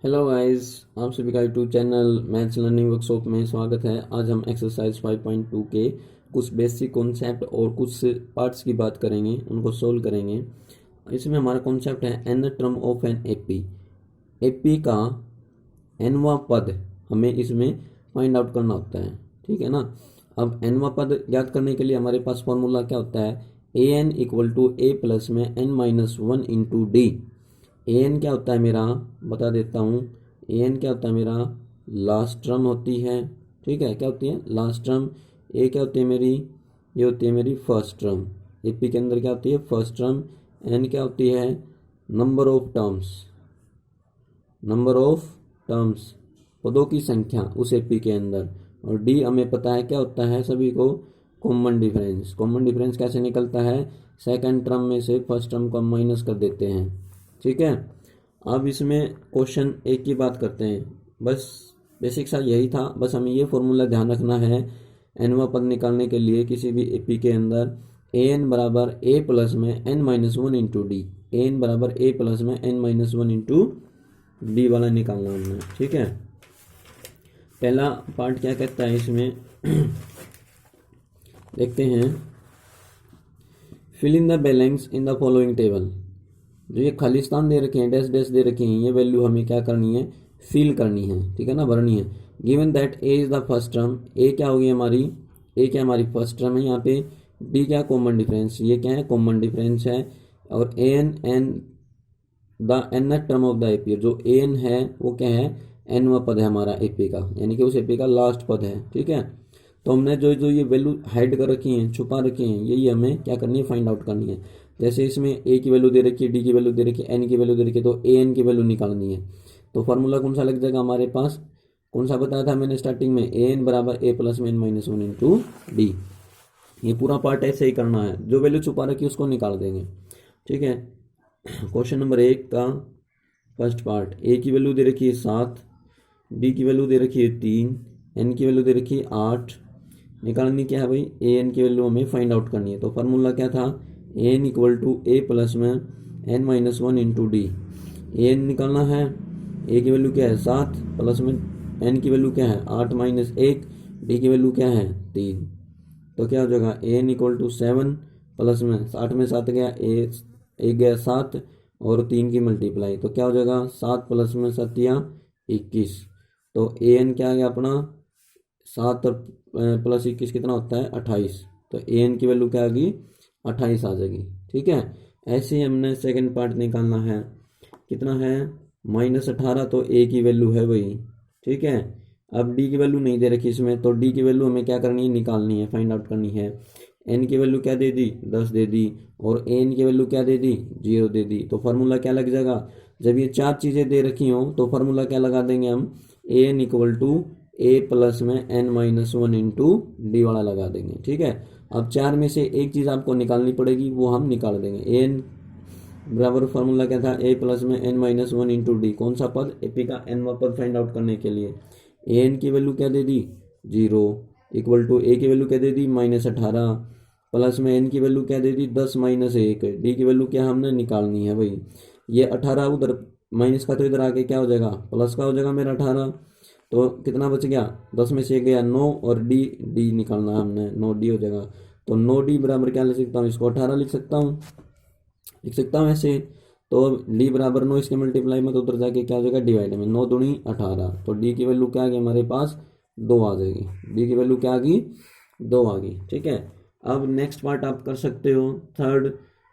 Hello guys, आप सभी का YouTube channel maths learning workshop में स्वागत है। आज हम एक्सरसाइज 5.2 के कुछ बेसिक कॉन्सेप्ट और कुछ पार्ट्स की बात करेंगे, उनको सोल्व करेंगे। इसमें हमारा कॉन्सेप्ट है n term of an AP. AP का एनवा पद हमें इसमें फाइंड आउट करना होता है, ठीक है ना। अब एनवा पद ज्ञात करने के लिए हमारे पास फॉर्मूला क्या होता है, A N equal to A plus में N minus one into D. A N क्या होता है मेरा, बता देता हूँ। ए एन क्या होता है मेरा, लास्ट टर्म होती है, ठीक है। क्या होती है, लास्ट टर्म। ए क्या होती है मेरी, ये होती है मेरी फर्स्ट टर्म। एपी के अंदर क्या होती है, फर्स्ट टर्म। एन क्या होती है, number of terms, number of terms, पदों की संख्या उस एपी के अंदर। और डी हमें पता है क्या होता है सभी को, कॉमन डिफरेंस। कॉमन डिफरेंस कैसे निकलता है, सेकंड टर्म में से फर्स्ट टर्म को माइनस कर देते हैं, ठीक है। अब इसमें क्वेश्चन एक की बात करते हैं, बस बेसिक सा यही था। बस हमें ये फॉर्मूला ध्यान रखना है एनवा पद निकालने के लिए किसी भी एपी के अंदर। ए एन बराबर ए प्लस में N minus one into D. A N बराबर ए प्लस में N minus one into D वाला निकालना हमने, ठीक है। पहला पार्ट क्या कहता है इसमें देखते हैं। Fill in the balance in the following table. जो ये खालिस्तान दे रखे हैं, डैश डैश दे रखे हैं, ये वैल्यू हमें क्या करनी है, फिल करनी है, ठीक है ना, भरनी है। Given that A is the first term, A क्या होगी हमारी, ए क्या हमारी फर्स्ट टर्म है यहाँ पे। डी क्या कॉमन डिफरेंस, ये क्या है कॉमन डिफरेंस है। और A N and the N term of the AP, जो ए एन है वो क्या है, एनवा पद है हमारा एपी का, यानी कि उस एपी का लास्ट पद है, ठीक है। तो हमने जो जो ये वैल्यू हाइड कर रखी हैं, छुपा रखी हैं, यही हमें क्या करनी है, फाइंड आउट करनी है। जैसे इसमें ए की वैल्यू दे रखी है, डी की वैल्यू दे रखी है, एन की वैल्यू दे रखी है, तो ए एन की वैल्यू निकालनी है। तो फार्मूला कौन सा लग जाएगा हमारे पास, कौन सा बताया था मैंने स्टार्टिंग में, ए एन बराबर ए प्लस में N minus one into d. ये पूरा पार्ट ऐसे ही करना है, जो वैल्यू छुपा रखी है उसको निकाल देंगे, ठीक है। क्वेश्चन नंबर 1 का फर्स्ट पार्ट, ए की वैल्यू दे रखी है 7, डी की वैल्यू दे रखी है 3, एन की वैल्यू दे रखी है 8। निकालनी क्या है भाई, ए एन की वैल्यू हमें फाइंड आउट करनी है। तो फार्मूला क्या था, A N equal to A plus में N minus one into D. A N निकालना है, ए की वैल्यू क्या है 7, प्लस में एन की वैल्यू क्या है 8 माइनस 1, डी की वैल्यू क्या है 3। तो क्या हो जाएगा, A N equal to 7 plus में 8 में 7 गया, एक गया 7 और 3 की मल्टीप्लाई, तो क्या हो जाएगा 7 प्लस में 7 या 21। तो ए एन क्या आ गया अपना, 7 और प्लस 21 कितना होता है 28। तो ए एन की वैल्यू क्या आ गई 28 आ जाएगी, ठीक है। ऐसे ही हमने सेकंड पार्ट निकालना है, कितना है -18, तो ए की वैल्यू है वही, ठीक है। अब डी की वैल्यू नहीं दे रखी इसमें, तो डी की वैल्यू हमें क्या करनी है, निकालनी है, फाइंड आउट करनी है। एन की वैल्यू क्या दे दी 10 दे दी, और ए एन की वैल्यू क्या दे दी 0 दे दी। तो फार्मूला क्या लग जाएगा, जब ये चार चीज़ें दे रखी हों तो फार्मूला क्या लगा देंगे हम, A N equal to A plus में N minus one into D वाला लगा देंगे, ठीक है। अब चार में से एक चीज़ आपको निकालनी पड़ेगी, वो हम निकाल देंगे। ए एन बराबर फार्मूला क्या था, ए प्लस में N minus one into d, कौन सा पद, एपी का एनवा पद फाइंड आउट करने के लिए। ए एन की वैल्यू क्या दे दी 0, इक्वल टू ए की वैल्यू क्या दे दी -18, प्लस में एन की वैल्यू क्या दे दी 10 माइनस 1, डी की वैल्यू क्या हमने निकालनी है भाई। ये 18 उधर माइनस का, तो इधर आके क्या हो जाएगा प्लस का हो जाएगा मेरा 18। तो कितना बच गया, 10 में से गया 9, और डी डी निकालना है हमने, 9 डी हो जाएगा। तो 9 डी बराबर क्या लिख सकता हूँ, इसको 18 लिख सकता हूँ ऐसे। तो डी बराबर 9, इसके मल्टीप्लाई में तो उधर जाके क्या हो जाएगा डिवाइड में, 9 दूनी 18। तो डी की वैल्यू क्या आ गई हमारे पास 2 आ जाएगी, डी की वैल्यू क्या आ गई 2 आ गई, ठीक है। अब नेक्स्ट पार्ट आप कर सकते हो, थर्ड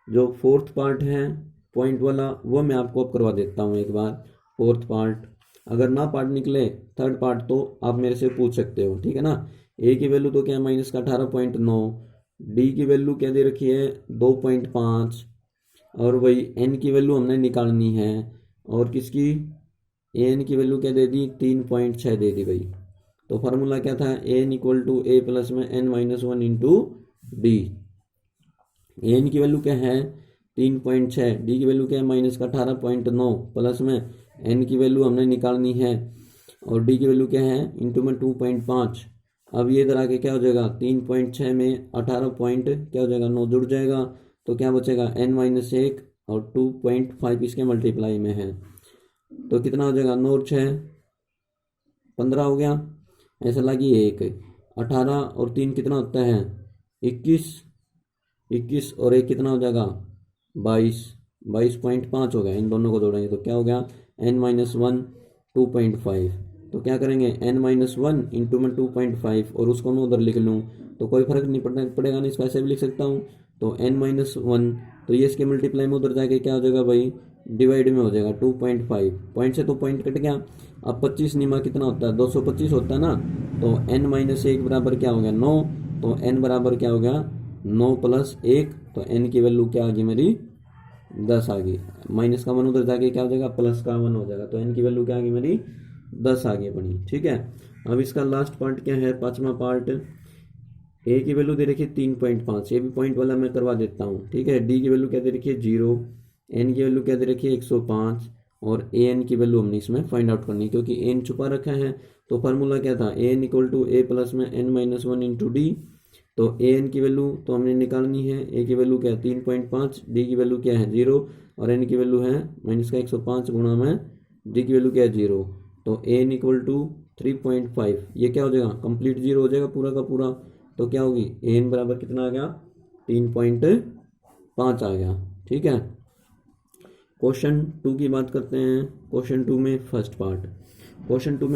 जो फोर्थ पार्ट है पॉइंट वाला, वो मैं आपको अब करवा देता हूँ एक बार। फोर्थ पार्ट अगर ना पार्ट निकले थर्ड पार्ट, तो आप मेरे से पूछ सकते हो, ठीक है ना। ए की वैल्यू तो क्या है -18.9, डी की वैल्यू क्या दे रखी है 2.5, और वही एन की वैल्यू हमने निकालनी है, और किसकी, ए एन की वैल्यू क्या दे दी 3.6 दे दी भाई। तो फार्मूला क्या था, A N equal to A plus में N minus one into D. A N की वैल्यू क्या है 3.6, डी की वैल्यू क्या है -18.9, प्लस में एन की वैल्यू हमने निकालनी है, और डी की वैल्यू क्या है इंटू में 2.5। अब ये इधर आके क्या हो जाएगा 3.6 में 18 पॉइंट क्या हो जाएगा 9 जुड़ जाएगा, तो क्या बचेगा n-1 और 2.5 इसके मल्टीप्लाई में है। तो कितना हो जाएगा, 9 और 6 15 हो गया। ऐसा लगी 1 18 और 3 कितना होता है 21, 21 और 1 कितना हो जाएगा 22, 22.5 हो गया। इन दोनों को जोड़ेंगे तो क्या हो गया n-1 2.5। तो क्या करेंगे n-1 इंटू में 2.5 और उसको मैं उधर लिख लूँ तो कोई फर्क नहीं पड़ेगा नहीं, इसको ऐसे भी लिख सकता हूँ। तो n-1 तो ये इसके मल्टीप्लाई में उधर जाके क्या हो जाएगा भाई डिवाइड में हो जाएगा 2.5, पॉइंट से तो पॉइंट कट गया। अब 25 निमा कितना होता है 225 होता है ना, तो n-1 बराबर क्या हो गया 9, तो n बराबर क्या हो गया 9 प्लस 1, तो n की वैल्यू क्या आ गई मेरी 10 आ गई। माइनस का 1 उधर जाके क्या हो जाएगा प्लस का 1 हो जाएगा, तो n की वैल्यू क्या आ गई मेरी 10 आ गई अपनी। ठीक है, अब इसका लास्ट पार्ट क्या है, पांचवा पार्ट। ए की वैल्यू दे रखी है 3.5, ये भी पॉइंट वाला मैं करवा देता हूँ। ठीक है, डी की वैल्यू क्या दे रखी है 0, एन की वैल्यू क्या दे रखी है 105 और ए एन की वैल्यू हमने इसमें फाइंड आउट करनी है क्योंकि एन छुपा रखा है। तो फार्मूला क्या था A N equal to A plus में n-1 इंटू डी। तो ए एन की वैल्यू तो हमने निकालनी है, ए की वैल्यू क्या है 3.5, डी की वैल्यू क्या है 0 और एन की वैल्यू है माइनस का 105 गुणा में डी की वैल्यू क्या है 0। तो ए एन इक्वल टू 3.5, ये क्या हो जाएगा कंप्लीट 0 हो जाएगा पूरा का पूरा। तो क्या होगी ए एन बराबर कितना आ गया 3.5 आ गया। ठीक है, क्वेश्चन 2 की बात करते हैं। क्वेश्चन 2 में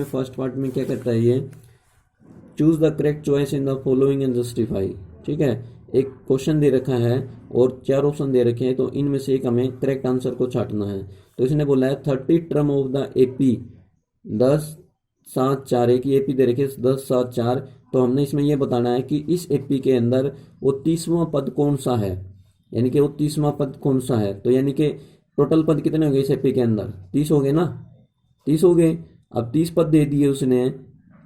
फर्स्ट पार्ट में क्या करता है ये, choose the correct choice in the following and justify. ठीक है, एक क्वेश्चन दे रखा है और 4 ऑप्शन दे रखे हैं, तो इनमें से एक हमें करेक्ट आंसर को छांटना है। तो इसने बोला है 30 टर्म ऑफ द एपी 10 7 4, एक एपी दे रखे 10 7 4, तो हमने इसमें यह बताना है कि इस एपी के अंदर वो 30वां पद कौन सा है, यानी कि वो 30वां पद कौन सा है। तो यानी कि टोटल पद कितने हो गए इस एपी के अंदर 30 हो गए ना, 30 हो गए। अब 30 पद दे दिए उसने,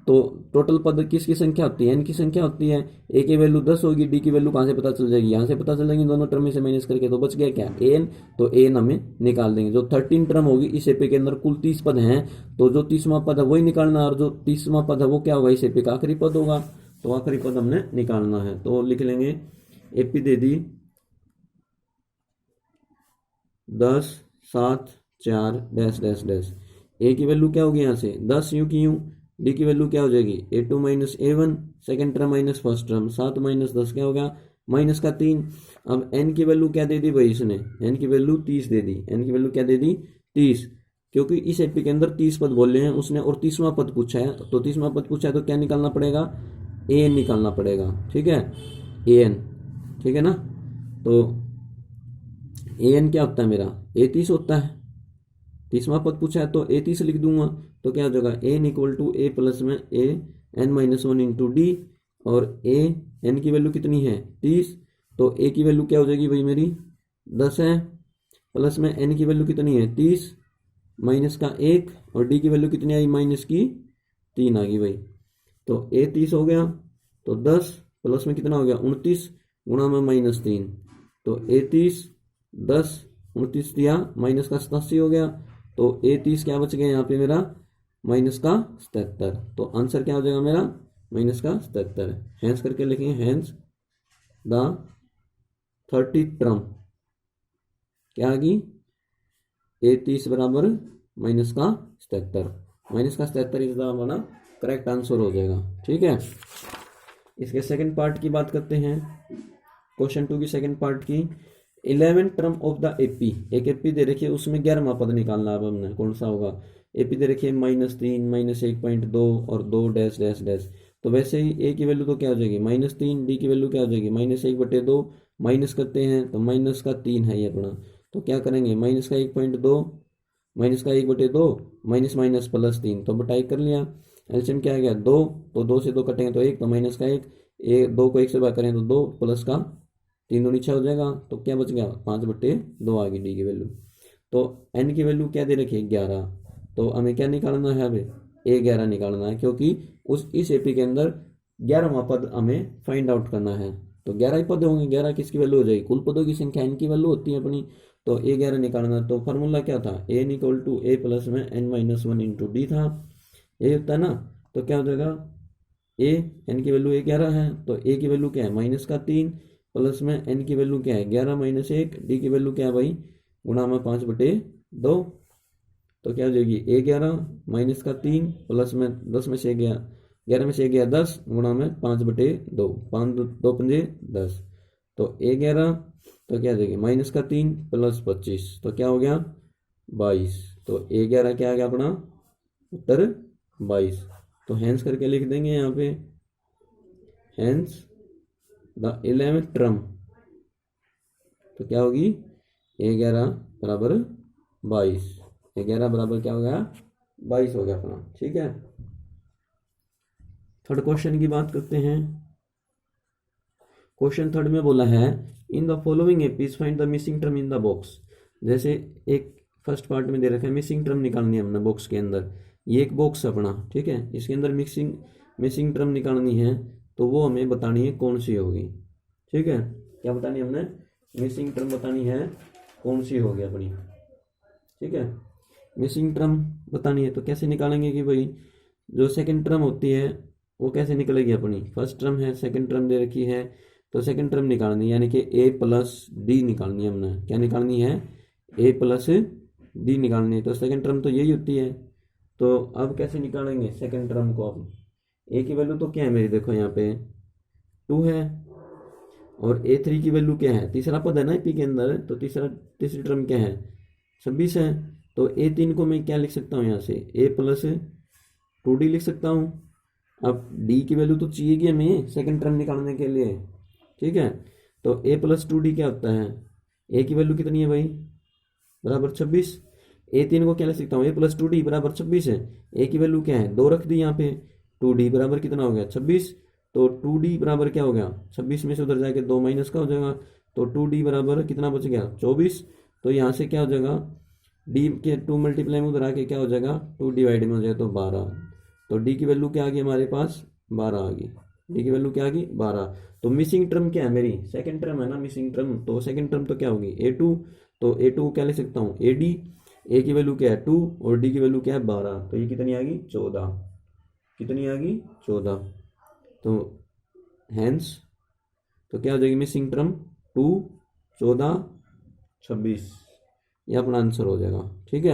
तो टोटल पद किसकी संख्या होती है एन की संख्या होती है। ए की वैल्यू 10 होगी, डी की वैल्यू कहाँ से पता चल जाएगी यहाँ से पता चल जाएगी, दोनों टर्म में से माइनस करके। तो बच गया क्या ए एन, तो ए एन हमें निकाल देंगे। जो 13 टर्म होगी इस एपी के अंदर कुल 30 पद हैं, तो जो 30वां पद है वही निकालना, और जो 30वां पद है वो क्या होगा इस एपी का आखिरी पद होगा, तो आखिरी पद हमने निकालना है। तो लिख लेंगे एपी दे दी 10 7 4 डैश डैश डैश, ए की वैल्यू क्या होगी यहाँ से 10 यूं की यूं, डी की वैल्यू क्या हो जाएगी a2 minus a1 second term minus first term, 7 minus 10 क्या होगा माइनस का 3। अब n की वैल्यू क्या दे दी भाई इसने, n की वैल्यू 30 दे दी, n की वैल्यू क्या दे दी 30, क्योंकि इस एपी के अंदर 30 पद बोले हैं उसने और 30वां पद पूछा है, तो 30वां पद पूछा है तो क्या निकालना पड़ेगा an निकालना पड़ेगा। ठीक है an, ठीक है ना। तो an क्या होता है मेरा a30 होता है, 30वां पद पूछा है तो a30 लिख दूंगा। तो क्या हो जाएगा A N equal to A plus में ए n-1 इंटू डी, और ए एन की वैल्यू कितनी है 30, तो ए की वैल्यू क्या हो जाएगी भाई मेरी 10 है, प्लस में एन की वैल्यू कितनी है 30 माइनस का 1, और डी की वैल्यू कितनी आई माइनस की 3 आ गई भाई। तो ए 30 हो गया, तो 10 प्लस में कितना हो गया 29 गुणा में -3, तो ए 30 10 29 दिया माइनस का 87 हो गया, तो ए 30 क्या बच गया यहाँ पे मेरा माइनस का 77। तो आंसर क्या हो जाएगा मेरा माइनस का 77। हैंस करके लिखेंगे हैंस द 30 टर्म क्या आ गई ए 30 बराबर माइनस का 77, माइनस का 77 इस हमारा करेक्ट आंसर हो जाएगा। ठीक है, इसके सेकंड पार्ट की बात करते हैं। क्वेश्चन 2 की सेकंड पार्ट की 11 टर्म ऑफ द एपी, एक एपी दे रखिए उसमें 11वां पद निकालना। अब हमने कौन सा होगा, एपी दे रखिए -3 -1.2 और 2 डैश डैश डैश। तो वैसे ही ए की वैल्यू तो क्या हो जाएगी -3, डी की वैल्यू क्या हो जाएगी -1/2, माइनस करते हैं तो माइनस का 3 है ये अपना। तो क्या करेंगे माइनस का 1.2 माइनस का 1/2 माइनस माइनस प्लस 3, तो बटाई कर लिया। एलसीएम क्या आ गया 2, तो 2 से 2 कटेंगे तो 1, तो माइनस का 1, 2 को 1 से भाग करें तो 2 प्लस का 3 दूनी 6 हो जाएगा, तो क्या बच गया 5/2 आ गई डी की वैल्यू। तो एन की वैल्यू क्या दे रखी है 11, तो हमें क्या निकालना है अभी A11 निकालना है, क्योंकि इस एपी के अंदर 11वां पद हमें फाइंड आउट करना है। तो 11 ही पद होंगे, 11 किसकी वैल्यू हो जाएगी कुल पदों की संख्या n की वैल्यू होती है अपनी। तो A11 निकालना, तो फार्मूला क्या था N equal to A plus में n-1 इंटू डी था, ये होता है ना। तो क्या हो जाएगा ए एन की वैल्यू 11 है, तो ए की वैल्यू क्या है माइनस का 3 प्लस में एन की वैल्यू क्या है 11 - 1, डी की वैल्यू क्या है भाई गुणा में 5/2। तो क्या हो जाएगी ए 11 माइनस का 3 प्लस में 10 में से गया 11 में से गया 10 गुणा में 5/2 5 2 पंजे 10 तो ए 11 तो क्या हो जाएगी माइनस का 3 प्लस 25 तो क्या हो गया 22 तो ए 11 क्या आ गया अपना उत्तर 22 तो हैंस करके लिख देंगे यहाँ पे हैंस द 11th टर्म तो क्या होगी ए 11 बराबर 22 ए 11 बराबर क्या हो गया 22 हो गया अपना। ठीक है, थर्ड क्वेश्चन की बात करते हैं। क्वेश्चन थर्ड में बोला है इन the following APs find the missing term in the box. जैसे एक फर्स्ट पार्ट में दे रखा है मिसिंग टर्म निकालनी है हमने बॉक्स के अंदर, ये एक बॉक्स अपना, ठीक है, इसके अंदर मिसिंग टर्म निकालनी है तो वो हमें बतानी है कौन सी होगी। ठीक है, क्या बतानी है हमने मिसिंग टर्म बतानी है कौन सी होगी अपनी। ठीक है, मिसिंग टर्म बतानी है तो कैसे निकालेंगे कि भाई जो सेकंड टर्म होती है वो कैसे निकलेगी अपनी, फर्स्ट टर्म है सेकंड टर्म दे रखी है तो सेकंड टर्म निकालनी है यानी कि ए प्लस डी निकालनी है हमने, क्या निकालनी है ए प्लस डी निकालनी है तो सेकंड टर्म तो यही होती है। तो अब कैसे निकालेंगे सेकंड टर्म को, अब ए की वैल्यू तो क्या है मेरी देखो यहाँ पे 2 है और A3 की वैल्यू क्या है, तीसरा पद है ना पी के अंदर तो तीसरी टर्म क्या है 26 है तो A3 को मैं क्या लिख सकता हूँ यहाँ से A प्लस 2D लिख सकता हूँ। अब D की वैल्यू तो चाहिएगी हमें सेकंड टर्म निकालने के लिए। ठीक है, तो A प्लस 2D क्या होता है, A की वैल्यू कितनी है भाई बराबर 26, A3 को क्या लिख सकता हूँ A प्लस 2D बराबर 26 है, A की वैल्यू क्या है 2 रख दी यहाँ पे, 2D बराबर कितना हो गया 26 तो 2D बराबर क्या हो गया 26 में से उधर जाके 2 माइनस का हो जाएगा तो 2D बराबर कितना बच गया 24। तो यहाँ से क्या हो जाएगा D के 2 मल्टीप्लाई में उधर आके क्या हो जाएगा 2 डिवाइड में हो जाएगा तो 12 तो D की वैल्यू क्या आ गई हमारे पास 12 आ गई, D की वैल्यू क्या आ गई 12। तो मिसिंग टर्म क्या है मेरी सेकंड टर्म है ना मिसिंग टर्म, तो सेकंड टर्म तो क्या होगी A2 तो A2 को क्या लिख सकता हूँ AD, A की वैल्यू क्या है 2 और D की वैल्यू क्या है 12 तो ये कितनी आ गई 14, कितनी आ गई 14 तो हैंस तो क्या हो जाएगी मिसिंग टर्म 2 14 26 ये अपना आंसर हो जाएगा। ठीक है,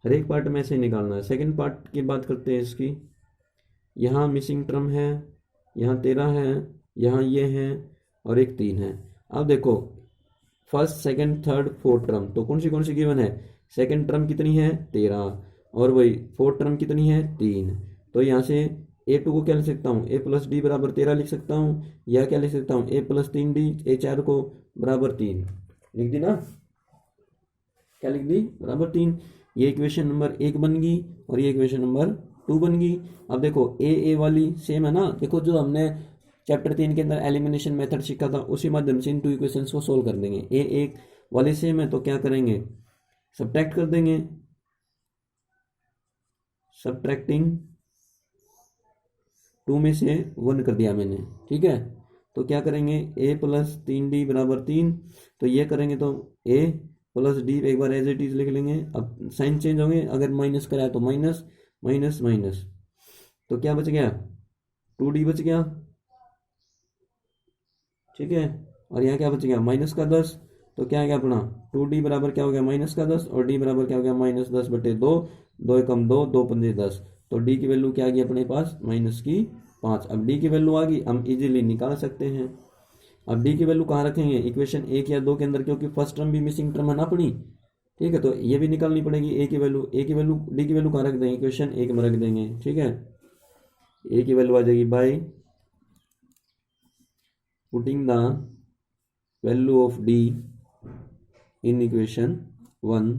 हर एक पार्ट में से निकालना है। सेकंड पार्ट की बात करते हैं इसकी, यहाँ मिसिंग टर्म है, यहाँ 13 है, यहाँ ये है और एक 3 है। अब देखो first second third fourth term तो कौन सी गिवन है, सेकंड टर्म कितनी है 13 और वही फोर्थ टर्म कितनी है 3 तो यहाँ से A2 को क्या लिख सकता हूँ A प्लस डी बराबर 13 लिख सकता हूँ या क्या लिख सकता हूँ A प्लस 3D A4 को बराबर 3 लिख दी ना, क्या लिख दी बराबर 3। ये इक्वेशन नंबर 1 बन गई और ये इक्वेशन नंबर 2 बन गई। अब देखो ए वाली सेम है ना, देखो जो हमने चैप्टर 3 के अंदर एलिमिनेशन मेथड सीखा था उसी माध्यम से इन 2 इक्वेशंस को सोल्व कर देंगे। A1 वाली सेम है तो क्या करेंगे सब्ट्रैक्ट कर देंगे, सब्ट्रैक्टिंग 2 में से 1 कर दिया मैंने। ठीक है, तो क्या करेंगे A प्लस 3D बराबर 3 तो ये करेंगे तो A प्लस डी एक बार एज इट इज लिख लेंगे। अब साइन चेंज होंगे, अगर माइनस कराया तो माइनस माइनस माइनस तो क्या बच गया 2D बच गया। ठीक है, और यहाँ क्या बच गया माइनस का 10 तो क्या आ गया अपना 2D बराबर क्या हो गया माइनस का 10 और D बराबर क्या हो गया माइनस 10/2 2 एकम 2 2 पंजे 10 तो D की वैल्यू क्या आ गई अपने पास माइनस की 5। अब D की वैल्यू आ गई हम इजीली निकाल सकते हैं। अब D की वैल्यू कहाँ रखेंगे इक्वेशन 1 या 2 के अंदर क्योंकि फर्स्ट टर्म भी मिसिंग टर्म है ना अपनी। ठीक है, तो ये भी निकालनी पड़ेगी A की वैल्यू D की वैल्यू कहाँ रख देंगे इक्वेशन 1 में रख देंगे। ठीक है, A की वैल्यू आ जाएगी by putting the value of D in equation 1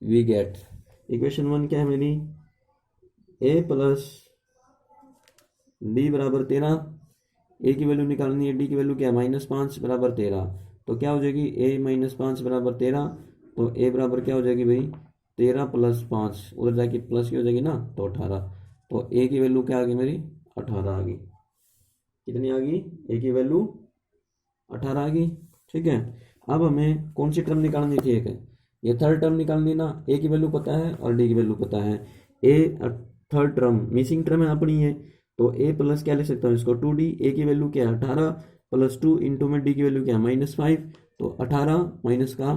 we get equation 1 क्या है मेरी A प्लस D बराबर 13, A की वैल्यू निकालनी है D की वैल्यू क्या है -5 बराबर 13 तो क्या हो जाएगी A -5 बराबर 13 तो A बराबर क्या हो जाएगी भाई 13 प्लस 5 उधर जाके प्लस की हो जाएगी ना तो 18 तो A की वैल्यू क्या आ गई मेरी 18 आ गई। कितनी आ गई A की वैल्यू 18 आ गई। ठीक है, अब हमें कौन सी टर्म निकालनी थी एक ये थर्ड टर्म निकालनी ना, A की वैल्यू पता है और D की वैल्यू पता है। A third term missing term है अपनी है तो A प्लस क्या लिख सकता हूँ इसको 2D, A की वैल्यू क्या है 18 प्लस 2 इंटू में D की वैल्यू क्या है -5 तो 18 माइनस का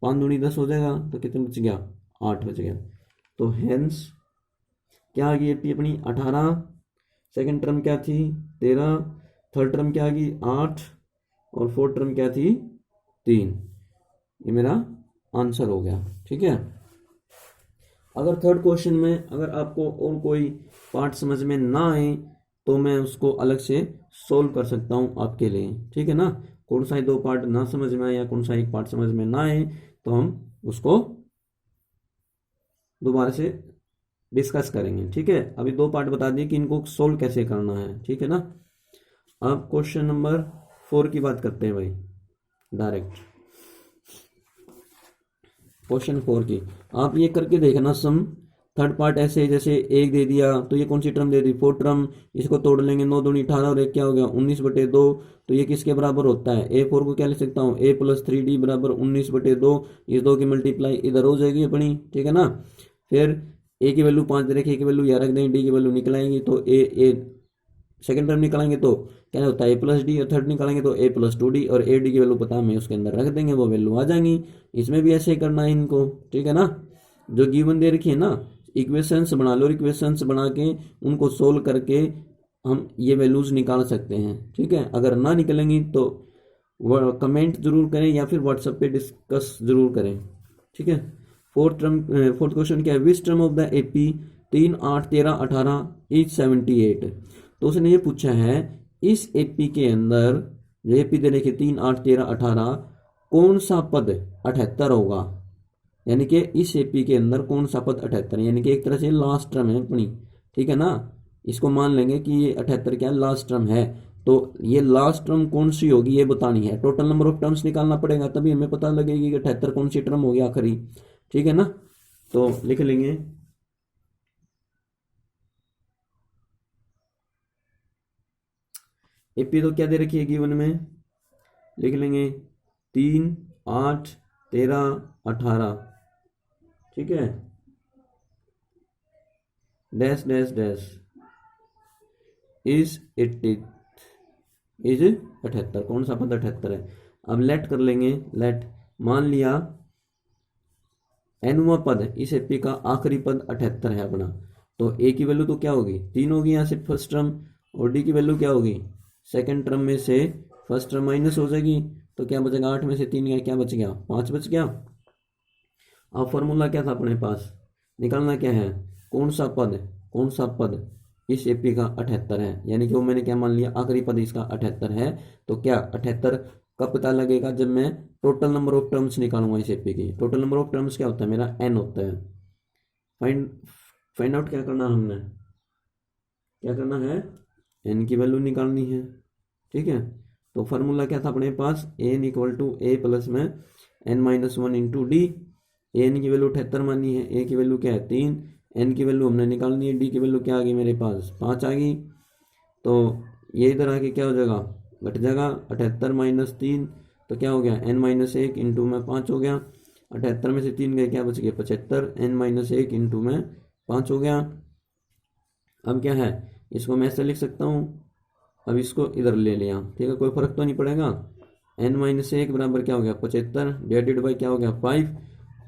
5 दूनी 10 हो जाएगा, तो कितने बच गया, 8 बच गया। तो हेंस क्या आ गई एपी अपनी 18, सेकंड टर्म क्या थी 13, थर्ड टर्म क्या आ गई 8, और फोर्थ टर्म क्या थी 3। ये मेरा आंसर हो गया। ठीक है। अगर थर्ड क्वेश्चन में अगर आपको और कोई पार्ट समझ में ना आए तो मैं उसको अलग से सोल्व कर सकता हूँ आपके लिए। ठीक है ना। कौन सा 2 पार्ट ना समझ में आए या कौन सा 1 पार्ट समझ में ना आए तो हम उसको दोबारा से डिस्कस करेंगे। ठीक है। अभी 2 पार्ट बता दिए कि इनको सोल्व कैसे करना है। ठीक है ना। अब क्वेश्चन नंबर 4 की बात करते हैं भाई, डायरेक्ट क्वेश्चन 4 की। आप ये करके देखना सम। थर्ड पार्ट ऐसे जैसे 1 दे दिया तो ये कौन सी टर्म दे दी, 4 टर्म, इसको तोड़ लेंगे 9 दूनी 18 और 1 क्या हो गया 19/2। तो ये किसके बराबर होता है, A4 को क्या लिख सकता हूँ A + 3D बराबर 19/2। इस 2 की मल्टीप्लाई इधर हो जाएगी अपनी। ठीक है ना। फिर A की वैल्यू 5 दे रखी, A की वैल्यू 11 रख देंगे, D की वैल्यू निकलाएंगे तो ए सेकंड टर्म निकालेंगे तो क्या होता है A+D, और थर्ड निकालेंगे तो A+2D, और AD की वैल्यू पता हमें उसके अंदर रख देंगे, वो वैल्यू आ जाएंगी। इसमें भी ऐसे ही करना है इनको। ठीक है ना। जो गिवन दे रखी है ना, इक्वेशंस बना लो, इक्वेशंस बना के उनको सोल्व करके हम ये वैल्यूज निकाल सकते हैं। ठीक है। अगर ना निकलेंगी तो वो कमेंट जरूर करें या फिर व्हाट्सएप पे डिस्कस जरूर करें। ठीक है। फोर्थ क्वेश्चन क्या है, which term of the AP 3, 8, 13, 18 is 78। तो उसने ये पूछा है इस एपी के अंदर, जो एपी दे रखे 3, 8, 13, 18, कौन सा पद 78 होगा। यानी कि इस एपी के अंदर कौन सा पद 78, यानी कि एक तरह से लास्ट टर्म है अपनी। ठीक है ना। इसको मान लेंगे कि ये 78 क्या लास्ट टर्म है। तो ये लास्ट टर्म कौन सी होगी ये बतानी है। टोटल नंबर ऑफ टर्म्स निकालना पड़ेगा तभी हमें पता लगेगी कि 78 कौन सी टर्म होगी आखिरी। ठीक है ना। तो लिख लेंगे एपी तो क्या दे रखी है गिवन में, लिख लेंगे 3, 8, 13, 18। ठीक है। डैश डैश डैश इज 78, कौन सा पद 78 है। अब लेट कर लेंगे, लेट मान लिया एनवा पद इस एपी का आखिरी पद 78 है अपना। तो ए की वैल्यू तो क्या होगी 3 होगी यहाँ से फर्स्ट टर्म, और डी की वैल्यू क्या होगी सेकंड टर्म में से फर्स्ट टर्म माइनस हो जाएगी। तो क्या बचेगा 8 में से 3 गया, क्या बच गया 5 बच गया। अब फॉर्मूला क्या था अपने पास, निकालना क्या है कौन सा पद इस एपी का 78 है। यानी कि वो मैंने क्या मान लिया आखिरी पद इसका 78 है। तो क्या 78 कब पता लगेगा, जब मैं टोटल नंबर ऑफ टर्म्स निकालूंगा इस एपी की। टोटल नंबर ऑफ टर्म्स क्या होता है मेरा n होता है। फाइंड आउट क्या करना हमने, क्या करना है n की वैल्यू निकालनी है। ठीक है। तो फार्मूला क्या था अपने पास n = a प्लस में n-1 इंटू डी। एन की वैल्यू 78 मानी है, ए की वैल्यू क्या है 3, एन की वैल्यू हमने निकालनी है, डी की वैल्यू क्या आ गई मेरे पास 5 आ गई। तो ये इधर आके क्या हो जाएगा घट जाएगा 78 - 3, तो क्या हो गया n-1 इंटू में 5 हो गया। 78 में से 3 गए क्या बच गया 75, n-1 इंटू में 5 हो गया। अब क्या है इसको मैं ऐसे लिख सकता हूँ, अब इसको इधर ले लिया। ठीक है। कोई फर्क तो नहीं पड़ेगा। n-1 बराबर क्या हो गया 75 डिवाइडेड बाई क्या हो गया 5।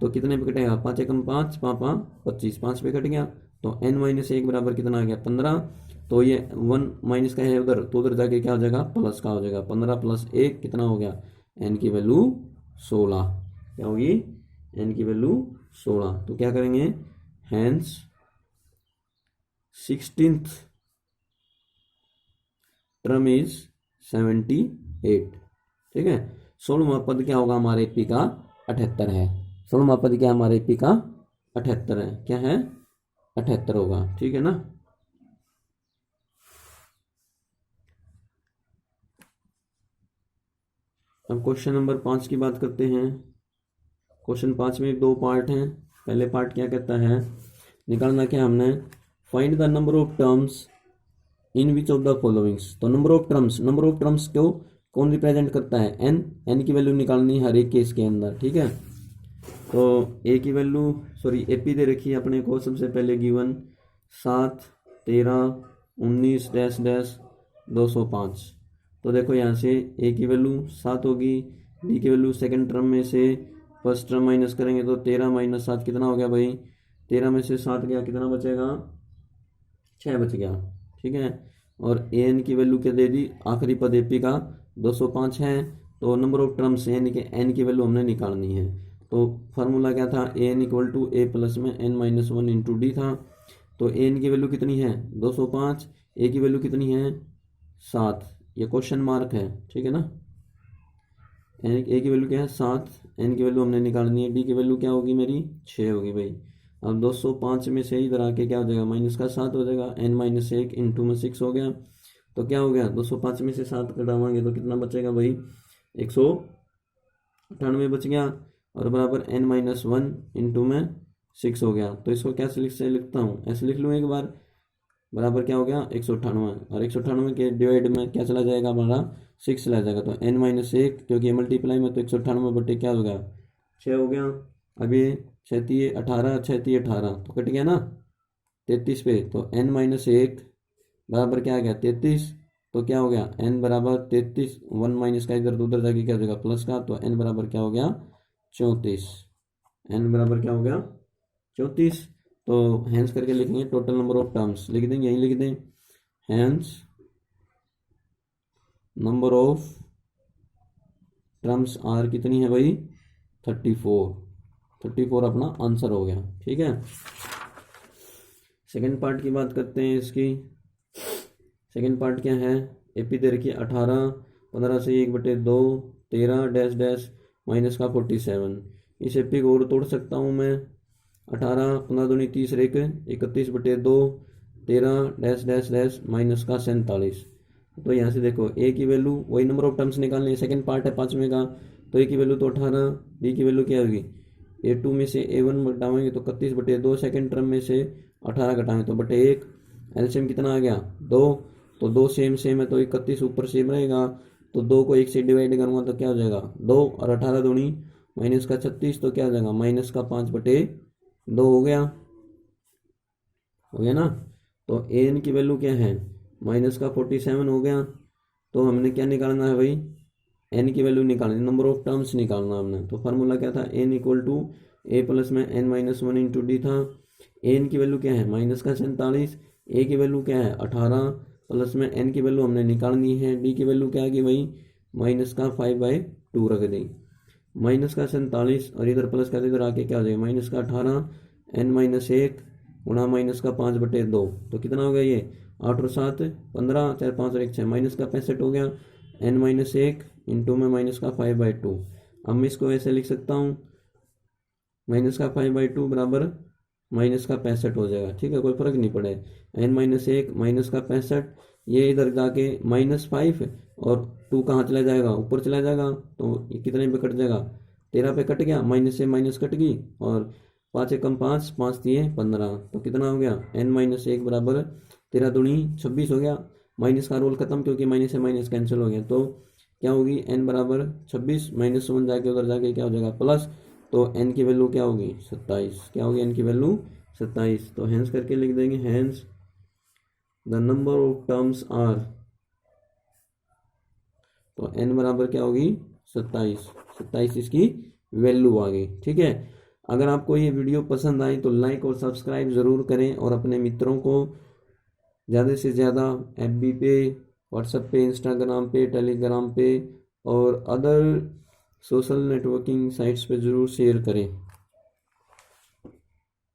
तो कितने पे कटेगा 5 एकम 5, 5 25, 5 पे कट गया। तो n-1 बराबर कितना आ गया 15। तो ये 1 माइनस का है उधर, तो उधर जाके क्या हो जाएगा प्लस का हो जाएगा। 15 + 1 कितना हो गया n की वैल्यू 16। क्या होगी n की वैल्यू 16। तो क्या करेंगे हैंस 16th टर्म इज 78। ठीक है। 16वां पद क्या होगा हमारे एपी का 78 है। 16वां पद क्या हमारे एपी का 78 है, क्या है 78 होगा। ठीक है ना। अब क्वेश्चन नंबर 5 की बात करते हैं। क्वेश्चन 5 में 2 पार्ट हैं। पहले पार्ट क्या कहता है, निकालना क्या हमने find the number of terms in which of the followings. तो नंबर ऑफ टर्म्स को कौन रिप्रेजेंट करता है n की वैल्यू निकालनी है हर एक केस के अंदर। ठीक है। तो ए की वैल्यू एपी दे रखी है अपने को सबसे पहले गिवन 7, 13, 19 डैश डैश 205। तो देखो यहाँ से ए की वैल्यू 7 होगी, डी की वैल्यू सेकंड टर्म में से फर्स्ट टर्म माइनस करेंगे तो 13 माइनस 7 कितना हो गया भाई, 13 में से 7 गया, कितना बचेगा, 6 बच गया। ठीक है, और ए एन की वैल्यू क्या दे दी, आखिरी पद एपी का 205 है, तो नंबर ऑफ टर्म्स एन के एन की वैल्यू हमने निकालनी है। तो फार्मूला क्या था, A N equal to A plus में N minus one into D था। तो ए एन की वैल्यू कितनी है 205, ए की वैल्यू कितनी है 7, ये क्वेश्चन मार्क है। ठीक है ना, ए की वैल्यू क्या है 7, एन की वैल्यू हमने निकालनी है, डी की वैल्यू क्या होगी मेरी 6 होगी भाई। अब 205 में से इधर आके क्या हो जाएगा, माइनस का 7 हो जाएगा, एन माइनस 1 इंटू में 6 हो गया। तो क्या हो गया 205 में से 7 कटावाएंगे तो कितना बचेगा भाई, 198 बच गया, और बराबर एन माइनस वन इंटू में 6 हो गया। तो इसको कैसे लिखता हूँ, ऐसे लिख लूँ एक बार, बराबर क्या हो गया 198, और 198 के डिवाइड में क्या चला जाएगा हमारा 6 चला जाएगा। तो n माइनस 1 क्योंकि ये मल्टीप्लाई में, तो 198 बटे क्या हो गया 6 हो गया। अब ये 6 18, 6 18 तो कट गया ना 33 पे, तो n माइनस 1 बराबर क्या आ गया 33, तो क्या हो गया n बराबर 33, 1 माइनस का इधर उधर जाके क्या हो जाएगा प्लस का, तो n बराबर क्या हो गया 34, n बराबर क्या हो गया 34। तो हैंस करके लिखेंगे टोटल नंबर ऑफ टर्म्स, लिख देंगे यहीं लिख दें, hence number of terms are कितनी है भाई 34 अपना आंसर हो गया। ठीक है, सेकंड पार्ट की बात करते हैं इसकी। सेकंड पार्ट क्या है, एपी दे रखी 18, 15 से 1/2, 13 डैश डैश माइनस का 47। इस एपी को और तोड़ सकता हूँ मैं, 18 15 दूनी 30 रेक 31/2, 13 डैश डैश डैश माइनस का 47। तो यहाँ से देखो ए की वैल्यू वही नंबर ऑफ टर्म्स निकालने हैं, सेकंड पार्ट है 5वें का, तो ए की वैल्यू तो 18, बी की वैल्यू क्या होगी, A2 में से A1 घटाएंगे तो 31/2, सेकंड टर्म में से 18 घटाएंगे तो बटे 1, एलसीएम कितना आ गया 2, तो 2 सेम सेम है तो 31 ऊपर सेम रहेगा, तो 2 को 1 से डिवाइड करूँगा तो क्या हो जाएगा 2, और 18 दूनी माइनस का 36, तो क्या हो जाएगा माइनस का 5/2 हो गया ना। तो ए एन की वैल्यू क्या है माइनस का 47 हो गया। तो हमने क्या निकालना है भाई, एन की वैल्यू निकालनी, नंबर ऑफ टर्म्स निकालना हमने। तो फार्मूला क्या था, N equal to A plus में N minus one into D था। एन की वैल्यू क्या है माइनस का 47, ए की वैल्यू क्या है 18, प्लस में एन की वैल्यू हमने निकालनी है, डी की वैल्यू क्या आ गई भाई माइनस का 5/2 रख दी, माइनस का 47 और इधर प्लस का इधर आके क्या हो जाएगा माइनस का 18, एन माइनस 1 गुणा माइनस का 5/2, तो कितना हो गया ये 8 और 7 15, 4 5 और 1 6, माइनस का 65 हो गया, एन माइनस 1 इंटू में माइनस का 5/2। अब मैं इसको ऐसे लिख सकता हूँ, माइनस का 5/2 बराबर माइनस का 65 हो जाएगा। ठीक है, कोई फर्क नहीं पड़े, एन माइनस 1 माइनस का 65, ये इधर जाके -5 और 2 कहाँ चला जाएगा ऊपर चला जाएगा, तो ये कितने पे कट जाएगा 13 पे कट गया, माइनस से माइनस कट गई, और 5 एकम 5, 5 दिए 15, तो कितना हो गया n माइनस 1 बराबर 13 दूनी 26 हो गया। माइनस का रोल खत्म क्योंकि माइनस से माइनस कैंसिल हो गया, तो क्या होगी n बराबर 26, -1 जाके उधर जाके क्या हो जाएगा प्लस, तो n की वैल्यू क्या होगी 27, क्या होगी n की वैल्यू 27। तो हैंस करके लिख देंगे, hence the number of terms are, तो n बराबर क्या होगी 27 इसकी वैल्यू आ गई। ठीक है, अगर आपको ये वीडियो पसंद आई तो लाइक और सब्सक्राइब ज़रूर करें, और अपने मित्रों को ज़्यादा से ज़्यादा FB पे, व्हाट्सएप पे, इंस्टाग्राम पे, टेलीग्राम पे और अदर सोशल नेटवर्किंग साइट्स पे ज़रूर शेयर करें।